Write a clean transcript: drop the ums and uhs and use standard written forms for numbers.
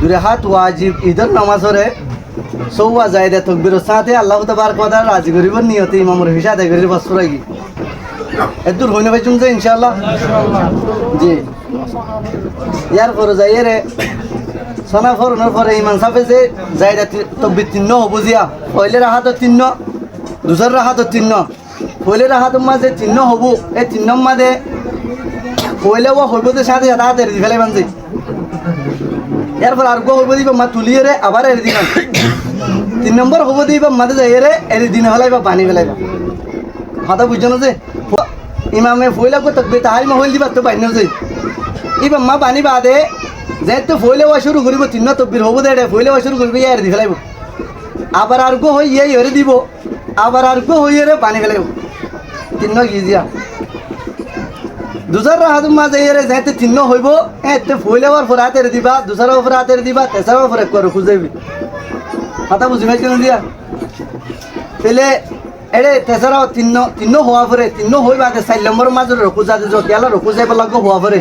দুরে হাত ওয়াজিব ঈদের নামাজরে সৌয়া যায় দে তকবির সাথে আল্লাহ তাবারক ওয়া তাআলা রাজি করিবার নিয়তে ইমামর হিসাব আদায় করি বাস ফুরাই এদুর হইনে পাইছুন যে ইনশাআল্লাহ জি ইয়ার পরে যাই রে সোনা ফরনের পরে ইমান সাফে যে যাই দে তকবির তিন বুঝিয়া পয়লে রাহাত তিন দুসর রাহাত তিন পয়লে রাহাত মাঝে তিন হবু এই তিন মাঝে পয়লে ও হইব যে সাথে সাথে এর ফেলে বানছি এরপর আর গো হইব দিবা মা তুলিয়ে রে আবার এর দিন 3 নম্বর হইব দিবা মাঝে যাই রে এর দিন হলাইবা পানি ফেলাইবা হাতা বুঝছো না যে ইমামে ফইলা কো তকবির তাহাই মা হইল দিবা তো বাইন যে ইবা মা পানি বাদে যে তো ফইলে ওয়া শুরু করিব 3 তকবির হইব দে ফইলে ওয়া শুরু করিব এর দি ফেলাইব আবার আর গো হই এই এর দিব আবার আর গো হই রে পানি ফেলাইব 3 গিজিয়া দুসর রাহাত মাঝে এরে যাইতে 3 হইব এতে ফইলেওয়ার পর হাতের দিবা দুসরের উপর হাতের দিবা তেসরের উপর একবার খুঁজাইবি কথা বুঝি পাইছেন দিয়া পেলে এরে তেসরা 3 হওয়া পরে 3 হইবা 4 নম্বর মাঝে রখুজা যে গেল রখুজাইব লাগবো হওয়া পরে